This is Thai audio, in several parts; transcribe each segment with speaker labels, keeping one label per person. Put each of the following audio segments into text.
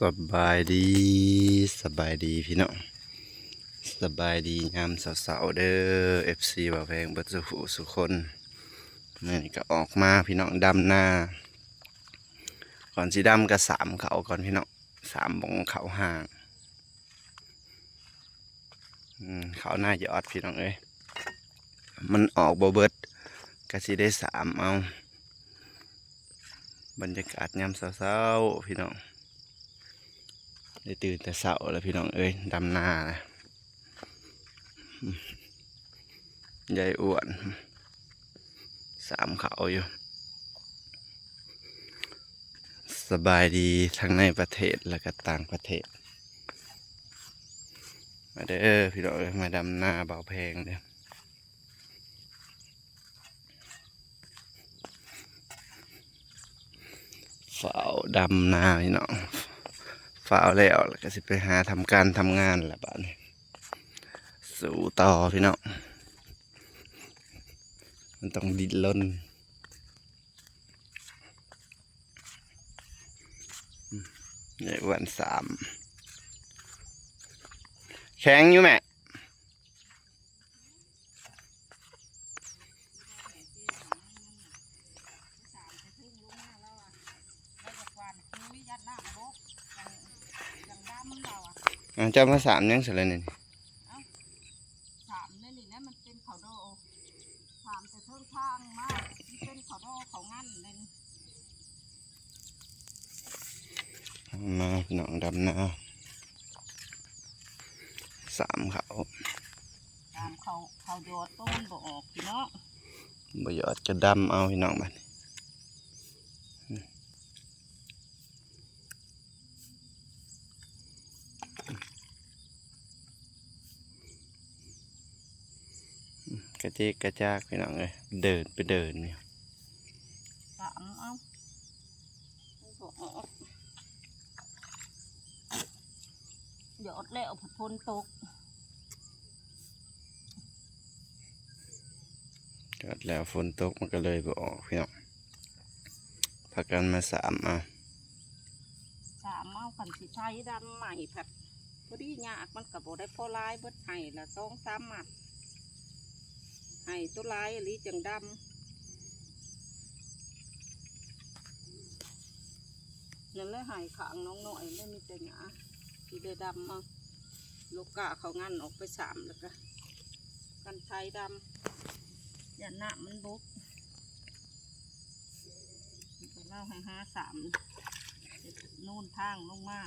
Speaker 1: สบายดีพี่น้องสบายดียามเสาๆเด้อFC บ่าวแพงเบิดสุคนมื่อนี้ก็ออกมาพี่น้องดำหน้าก่อนสิดำก็สามเขาก่อนพี่น้องสามบงเขาห่างเขาหน้ายอดพี่น้องเอ้ยมันออกบ่เบิดก็สิได้สามเอาบรรยากาศยามเสาๆพี่น้องได้ตื่นแต่เช้าแล้วพี่น้องเอ้ยดำหน้านะยายอ้วนสามเขาอยู่สบายดีทั้งในประเทศและก็ต่างประเทศมาเด้อพี่น้องเอ้ยมาดำหน้าเบาแพงเด้อฝ้าวดำหน้าพี่น้องฝ้าวแล้วก็สิไปหาทำการทำงานละบ้านสู่ต่อพี่น้องมันต้องดิ้นรนในวันสามแข็งอยู่แม่จะมาสามยังเสร็จเลยนี่
Speaker 2: สามเนี่ยนี่นะมันเป็นเขาโดสามแต่เพิ่งทางมากที่เป็นเขาโดเขางั้นเลย
Speaker 1: มาพี่น้องดำหน้าสามเขา
Speaker 2: ตามเขาโยดต้นบ่ออกพี่น้อง
Speaker 1: บ่ยอดจะดำเอาพี่น้องบัดกระเจกกระจากพี่น้องเลยเดินไปเดินเนี่ย
Speaker 2: สามเอาบ่ออกหยอดแล้วพ้นตก
Speaker 1: ก็แล้วฝนตกมันก็เลยบ่ออกพี่น้องพากันมาสามเอา
Speaker 2: ขันสิใช้ดำใหม่ผัดพอดียากมันกับบ่ได้พอลายเบิดไห้ละ2-3 หมัดไห้ตัวลายหรือจังดำนั่นแหละไห้ขางน้องหน่อยไม่มีแต่หยาที่ได้ดำมาลูกกะเขางั้นออกไปสามแล้วก็กันไทยดำอย่าหน้ามันบุกจะเล่าให้สามนู่นทางลงมา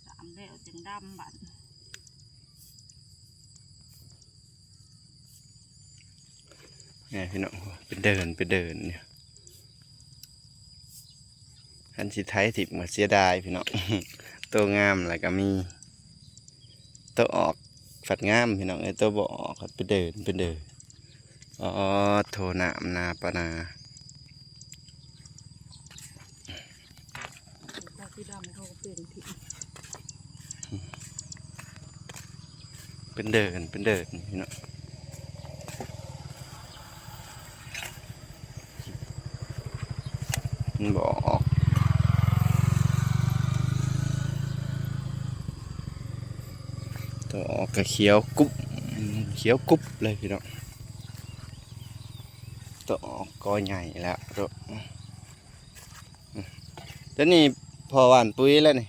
Speaker 2: สามแล้วจึงดำบัด
Speaker 1: เนี่ยพี่น้องไปเดินเนี่ยคันสิไทยถิบมาเสียดายพี่น้องตัวงามอะไรก็มีตัวออกฝัดงามพี่น้องไอ้ตัวบ่ออกไปเดินอ๋อโทนามนาปนา
Speaker 2: ที่ดำเขาเป็นที่
Speaker 1: เป็นเดินพี่น้องมันบ่ออกตัวออกก็เขียวกุ๊บเลยพี่น้องตัวออกก็ใหญ่แล้วตัวนี้พอหวานปุ๋ยแล้วนี่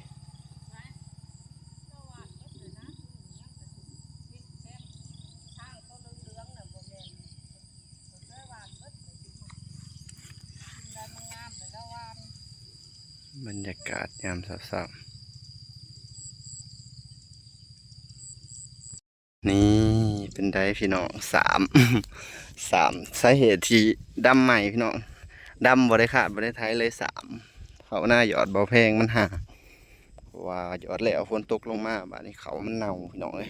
Speaker 1: บรรยากาศยามเช้าๆนี่เป็นได้พี่น้องสามสาเหตุที่ดำใหม่พี่น้องดำบ่ได้ขาดบ่ได้ไทยเลยสามเขาหน้าหยอดเบาแพงมันหาว่าหยอดแล้วฝนตกลงมาบ้านนี้เขามันเน่าพี่น้องเลย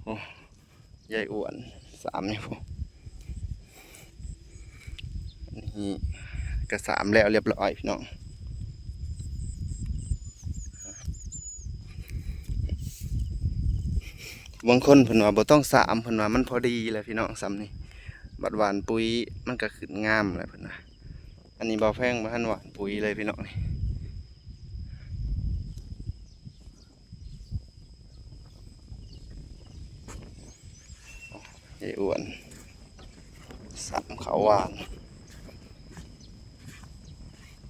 Speaker 1: โอ้ยายอ้วนสามนี่พวกนี่ก็สามแล้วเรียบร้อยพี่น้องบางคนเพิ่นว่าบ่ต้องสามเพิ่นว่ามันพอดีเลยพี่น้องซ้ำนี่บัดหวานปุ๋ยมันก็ขึ้นงามเลยเพิ่นว่าอันนี้เบาแพงบ่ทันหวานปุ๋ยเลยพี่น้องนี่ ไอ้อ้วนสามเขาหวาน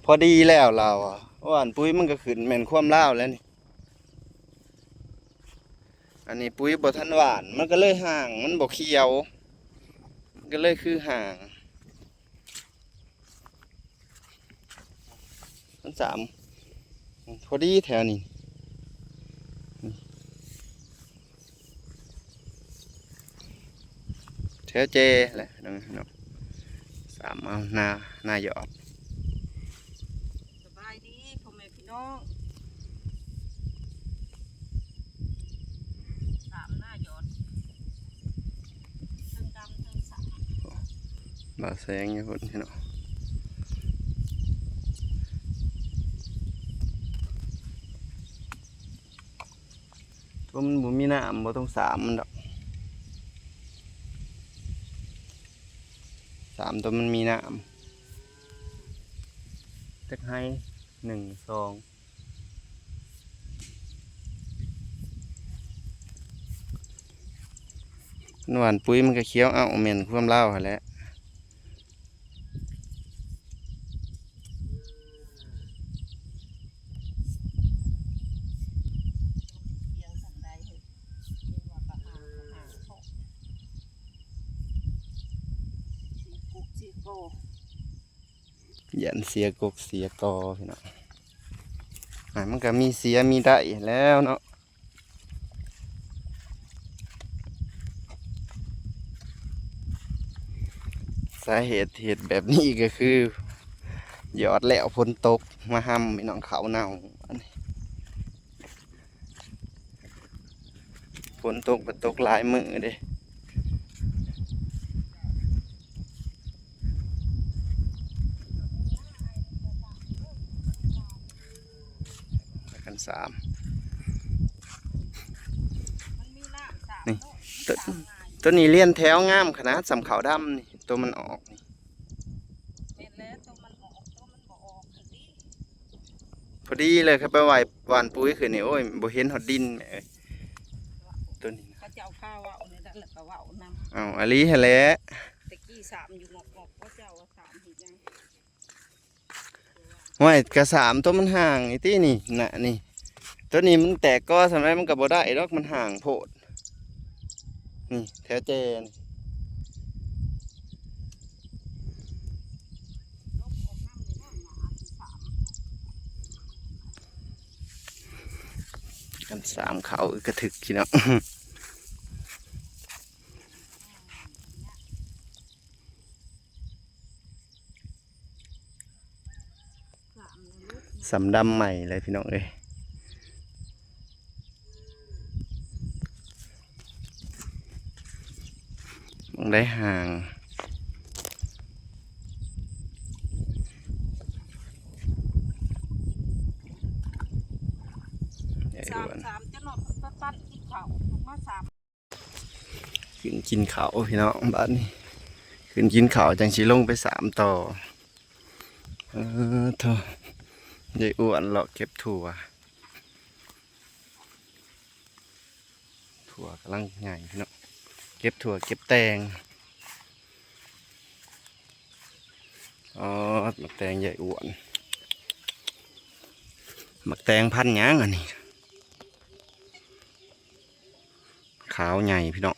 Speaker 1: พอดีแล้วเราอ่ะหวานปุ้ยมันก็ขึ้นแม่นความล่าวแล้วนี่อันนี้ปุ้ยบ่ทันหวานมันก็เลยห่างมันบ่เขียวมันก็เลยคือห่างมันสามพอดีแถวนี้แถวเจแหละน้องสามเอาหน้าหยอด
Speaker 2: สบายดีพ่อแม่พี่น้องสามหน้าหยอดเทิงดำเทิงสาม
Speaker 1: บาแสงอยู่พุ่นพี่น้องตัวมันบ่มีน้ำบ่ต้องสามมันดอกสามตัวมันมีน้ำจักให้1 2นวลปุ้ยมันก็เคี้ยวเอาเหม็นความเล่าวหั่นแหละ
Speaker 2: เลี้ยงสันใดเฮ้ยเรียกว่าปลาหางชอบสีกุกสีโก
Speaker 1: ยันเสียกกเสียกอพี่น้องมันก็มีเสียมีได้แล้วเนาะสาเหตุแบบนี้ก็คือหยอดแล้วฝนตกมาห้ำพี่น้องเขาเน่าอันนี้ฝนตกก็ตกหลายมือเด้กันสาม
Speaker 2: มันมีน้ำสาม
Speaker 1: นี่
Speaker 2: เนาะ
Speaker 1: ต้น
Speaker 2: สามง่าย
Speaker 1: ตัวนี้เลี้ยนแถวงามขนาดสำเขาดำนี่ตัวมันออกนี่
Speaker 2: เป็นแล้วตัวมันออกตัวมันบ่ออกคือดี
Speaker 1: พอดีเลยครับไปไหวหวานปุ๋ยคือนี่โอ้ยบ่เห็นหอดดินแหมเอ้ยตัวนี้นะ
Speaker 2: เขาจะเอาข้าวว่าวเนี่ยนั่นแหละก็ว่าวนํ
Speaker 1: เอาอันนี้แหละ
Speaker 2: ตะกี้สามอยู่งอกๆก็เจ้าว่าสามเห็นยัง
Speaker 1: ห้วยกระสามตัวมันห่างนี่ตินี่น่ะนี่ตัวนี้มันแตกก็สำไรมันก็บ่ได้ดอกมันห่างโพดนี่แถวเจน
Speaker 2: ลบออกน้ำในน้ำหนาที่สาม
Speaker 1: กันสามเขากระถึกพี่น้อง
Speaker 2: สามในลูก
Speaker 1: สำดำใหม่เลยพี่น้องเอ้ยมันได้ห่างใหญ่
Speaker 2: สาม
Speaker 1: อ้วน
Speaker 2: สามจะนอนปั้นกินข้าวมาสาม
Speaker 1: ขึ้นกินเขาวพี่น้องบ้านนี้ขึ้นกินเขาวจังสีลงไปสามต่อเธอใหญ่อ้วนเลาะเก็บถั่วกำลังใหญ่พี่น้องเก็บถั่วเก็บแตงอ๋อหมักแตงใหญ่อ้วนหมักแตงพันธุ์หยังอันนี้ขาวใหญ่พี่น้อง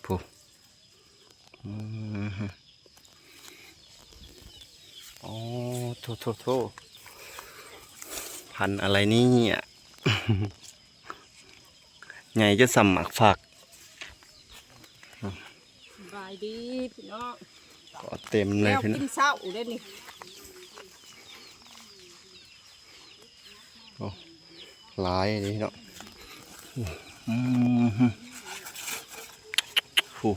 Speaker 1: ผู้อ๋อโทพันธุ์อะไรนี่เนี่ย ใหญ่จะสำหมักฝัก
Speaker 2: สบายดีพี่น้อง
Speaker 1: ก็เต็มเลย
Speaker 2: แล้ว
Speaker 1: พี่น้
Speaker 2: กิ
Speaker 1: อง
Speaker 2: นเช้าได้นี่
Speaker 1: หลายเลยพี่น้องผู้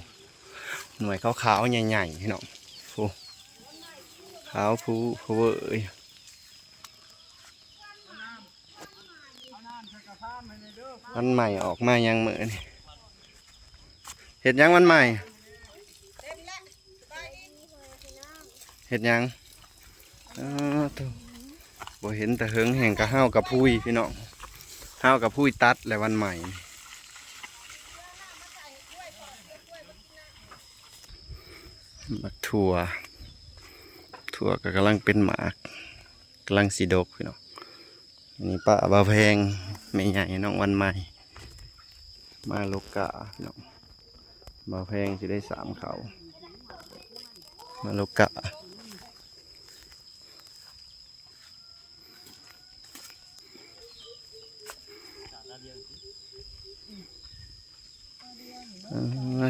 Speaker 1: หน่วยขาวๆใหญ่ๆพี่น้องผู้ขาวผู้เอ้ยวันใหม่ออกมายังเหมือนเห็ดยังวันใหม่เห็ดยังตัวบ่เห็นแต่เฮิงแห่งกะห้าวกับพุยพี่น้องห้าวกับพุยตัดแล้ววันใหม่ มักถั่วก็กำลังเป็นหมากกำลังสีดกพี่น้องอันนี้ป้าบ่าวแพงแม่ใหญ่น้องวันใหม่มาลูกกะพี่น้องบ่าวแพงจะได้3เขามาลูกกะ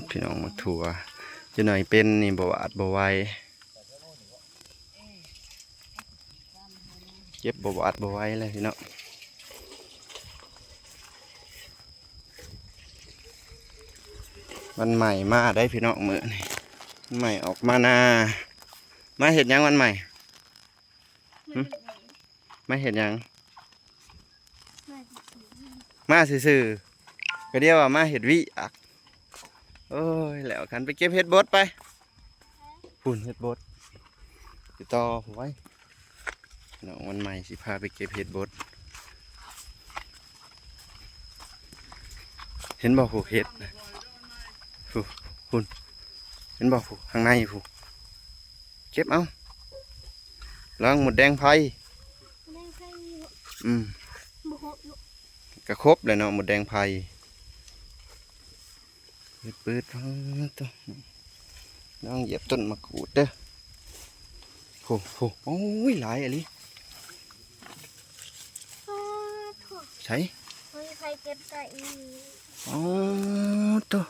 Speaker 1: พี่น้องมักถั่วจะหน่อยเป็นนี่บ่หวาดบ่ไหวเจ็บบ่หวาดบ่ไหวเลยพี่น้องวันใหม่มาได้พี่น้องมื้อนี่วันใหม่ออกมานามาเห็ดหยังวันใหม่หึมาเห็ดหยังมาซื่อๆก็เดียวว่ามาเห็ดวิอักโอ้ยแล้วกันไปเก็บเห็ดบดไปปุ่นเห็ดบดติดต่อไว้น้องวันใหม่สิพาไปเก็บเห็ดบดเห็นบ่ผูกเห็ดผูปุ่นเห็นบ่ผูกข้างในผูกเก็บเอาล้างหมดแดงไผ่กระครบเลยเนาะหมดแดงไผ่ปืดตัวน้องเหยียบต้นมะกรูดเด้อโอ้ยหลายอะไรใช่
Speaker 3: ใครเก็บได้อีก
Speaker 1: อ๋อตัว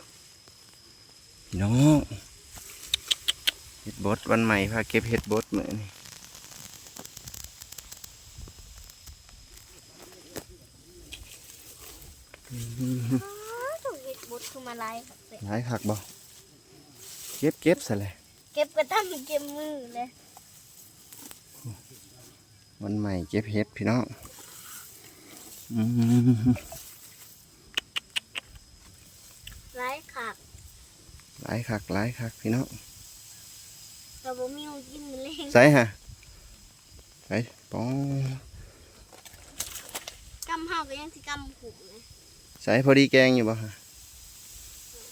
Speaker 1: น้องเห็ดบดวันใหม่พาเก็บเห็ดบดเหมือนนี่
Speaker 3: ถูกเห็ดบดคือมาไล่ครับ
Speaker 1: หลายคักบ่เก็บซะเลย
Speaker 3: เก็บกระตั้งเก็บมือเลย
Speaker 1: วันใหม่เก็บเห็ดพี่น้อง
Speaker 3: ไล่ขาด
Speaker 1: หลายคักพี่น้อง
Speaker 3: เราบ่มีกินเลย
Speaker 1: ใส่ฮะใส่ป้อง
Speaker 3: กำห้าก็ยังสิกำขุ่มเลย
Speaker 1: ใส่พอดีแกงอยู่บ่ฮะ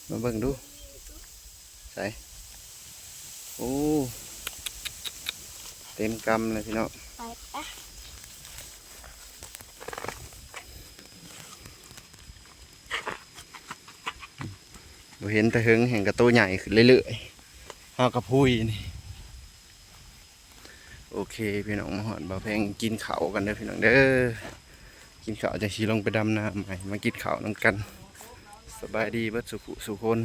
Speaker 1: มาเบิ่งดูใส่โอ้เต็มกำเลยพี่น้อง
Speaker 3: ไปปะ
Speaker 1: เราเห็นแต่เฮงแห่งกระโตใหญ่ขึ้นเรื่อยๆเอากระพุ้ยนี่โอเคพี่น้องมาหอดบ่าวแพงกินข้าวกันเด้อพี่น้องเด้อกินข้าวจะขี่ลงไปดำน้ำใหม่มากินข้าวน้ำกันสบายดีเบิดสุขสุคน